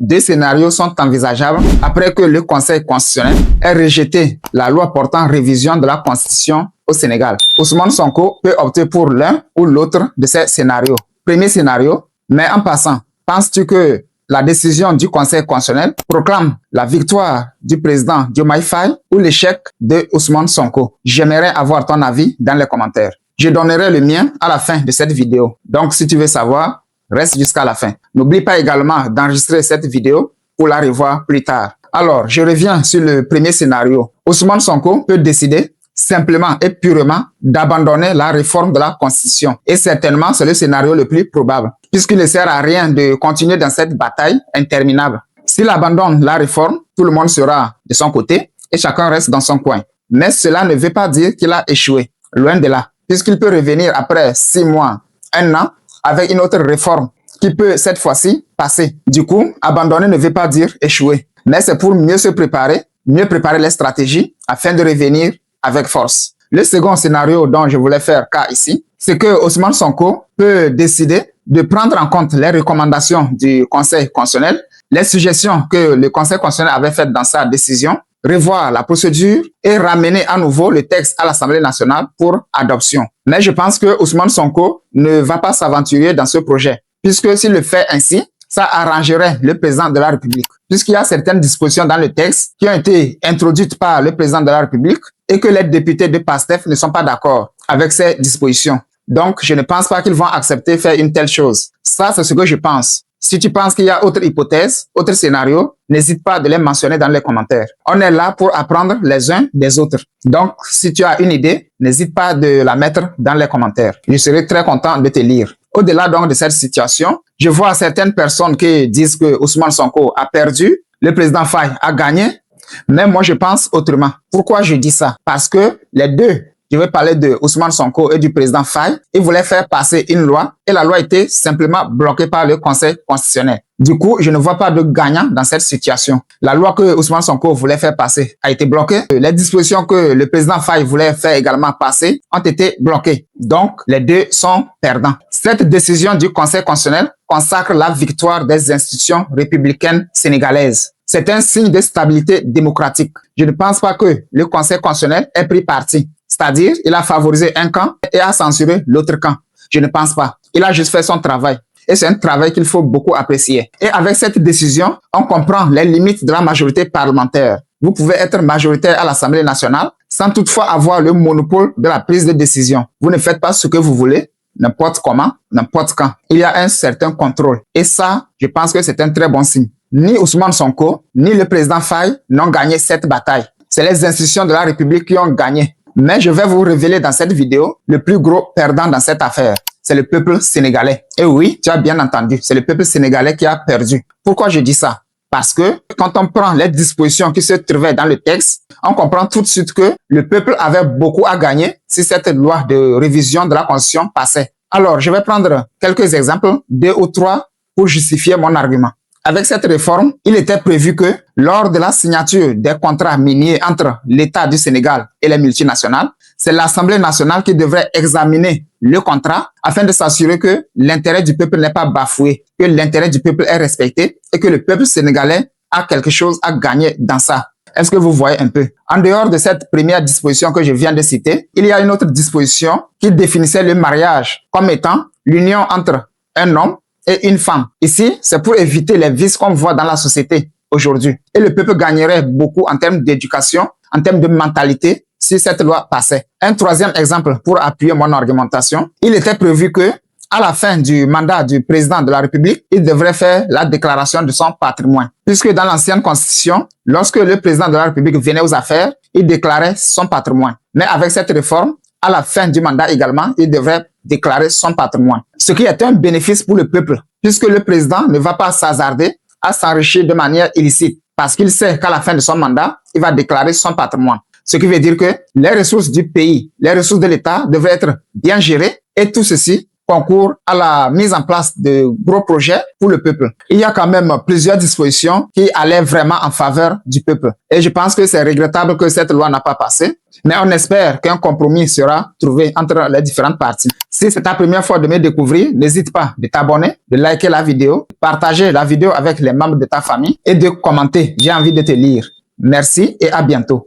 deux scénarios sont envisageables après que le Conseil constitutionnel ait rejeté la loi portant révision de la Constitution au Sénégal. Ousmane Sonko peut opter pour l'un ou l'autre de ces scénarios. Premier scénario, mais en passant, penses-tu que la décision du Conseil constitutionnel proclame la victoire du président Diomaye Faye ou l'échec de Ousmane Sonko? J'aimerais avoir ton avis dans les commentaires. Je donnerai le mien à la fin de cette vidéo. Donc, si tu veux savoir, reste jusqu'à la fin. N'oublie pas également d'enregistrer cette vidéo pour la revoir plus tard. Alors, je reviens sur le premier scénario. Ousmane Sonko peut décider simplement et purement d'abandonner la réforme de la Constitution. Et certainement, c'est le scénario le plus probable, puisqu'il ne sert à rien de continuer dans cette bataille interminable. S'il abandonne la réforme, tout le monde sera de son côté et chacun reste dans son coin. Mais cela ne veut pas dire qu'il a échoué. Loin de là, puisqu'il peut revenir après 6 mois, 1 an, avec une autre réforme qui peut cette fois-ci passer. Du coup, abandonner ne veut pas dire échouer, mais c'est pour mieux se préparer, mieux préparer les stratégies afin de revenir avec force. Le second scénario dont je voulais faire cas ici, c'est que Ousmane Sonko peut décider de prendre en compte les recommandations du Conseil constitutionnel, les suggestions que le Conseil constitutionnel avait faites dans sa décision, revoir la procédure et ramener à nouveau le texte à l'Assemblée nationale pour adoption. Mais je pense que Ousmane Sonko ne va pas s'aventurer dans ce projet, puisque s'il le fait ainsi, ça arrangerait le président de la République, puisqu'il y a certaines dispositions dans le texte qui ont été introduites par le président de la République et que les députés de PASTEF ne sont pas d'accord avec ces dispositions. Donc, je ne pense pas qu'ils vont accepter faire une telle chose. Ça, c'est ce que je pense. Si tu penses qu'il y a autre hypothèse, autre scénario, n'hésite pas de les mentionner dans les commentaires. On est là pour apprendre les uns des autres. Donc, si tu as une idée, n'hésite pas de la mettre dans les commentaires. Je serai très content de te lire. Au-delà donc de cette situation, je vois certaines personnes qui disent que Ousmane Sonko a perdu, le président Faye a gagné, mais moi je pense autrement. Pourquoi je dis ça? Parce que les deux, je vais parler de Ousmane Sonko et du président Faye, ils voulaient faire passer une loi et la loi était simplement bloquée par le Conseil constitutionnel. Du coup, je ne vois pas de gagnant dans cette situation. La loi que Ousmane Sonko voulait faire passer a été bloquée. Les dispositions que le président Faye voulait faire également passer ont été bloquées. Donc, les deux sont perdants. Cette décision du Conseil constitutionnel consacre la victoire des institutions républicaines sénégalaises. C'est un signe de stabilité démocratique. Je ne pense pas que le Conseil constitutionnel ait pris parti. C'est-à-dire, il a favorisé un camp et a censuré l'autre camp. Je ne pense pas. Il a juste fait son travail. Et c'est un travail qu'il faut beaucoup apprécier. Et avec cette décision, on comprend les limites de la majorité parlementaire. Vous pouvez être majoritaire à l'Assemblée nationale sans toutefois avoir le monopole de la prise de décision. Vous ne faites pas ce que vous voulez, n'importe comment, n'importe quand. Il y a un certain contrôle. Et ça, je pense que c'est un très bon signe. Ni Ousmane Sonko, ni le président Faye n'ont gagné cette bataille. C'est les institutions de la République qui ont gagné. Mais je vais vous révéler dans cette vidéo le plus gros perdant dans cette affaire. C'est le peuple sénégalais. Et oui, tu as bien entendu, c'est le peuple sénégalais qui a perdu. Pourquoi je dis ça? Parce que quand on prend les dispositions qui se trouvaient dans le texte, on comprend tout de suite que le peuple avait beaucoup à gagner si cette loi de révision de la Constitution passait. Alors, je vais prendre quelques exemples, 2 ou 3, pour justifier mon argument. Avec cette réforme, il était prévu que lors de la signature des contrats miniers entre l'État du Sénégal et les multinationales, c'est l'Assemblée nationale qui devrait examiner le contrat afin de s'assurer que l'intérêt du peuple n'est pas bafoué, que l'intérêt du peuple est respecté et que le peuple sénégalais a quelque chose à gagner dans ça. Est-ce que vous voyez un peu? En dehors de cette première disposition que je viens de citer, il y a une autre disposition qui définissait le mariage comme étant l'union entre un homme et une femme. Ici, c'est pour éviter les vices qu'on voit dans la société aujourd'hui. Et le peuple gagnerait beaucoup en termes d'éducation, en termes de mentalité, si cette loi passait. Un troisième exemple pour appuyer mon argumentation, il était prévu que à la fin du mandat du président de la République, il devrait faire la déclaration de son patrimoine. Puisque dans l'ancienne constitution, lorsque le président de la République venait aux affaires, il déclarait son patrimoine. Mais avec cette réforme, à la fin du mandat également, il devrait déclarer son patrimoine. Ce qui est un bénéfice pour le peuple, puisque le président ne va pas s'hasarder à s'enrichir de manière illicite, parce qu'il sait qu'à la fin de son mandat, il va déclarer son patrimoine. Ce qui veut dire que les ressources du pays, les ressources de l'État devraient être bien gérées et tout ceci concourt à la mise en place de gros projets pour le peuple. Il y a quand même plusieurs dispositions qui allaient vraiment en faveur du peuple. Et je pense que c'est regrettable que cette loi n'a pas passé, mais on espère qu'un compromis sera trouvé entre les différentes parties. Si c'est ta première fois de me découvrir, n'hésite pas de t'abonner, de liker la vidéo, partager la vidéo avec les membres de ta famille et de commenter. J'ai envie de te lire. Merci et à bientôt.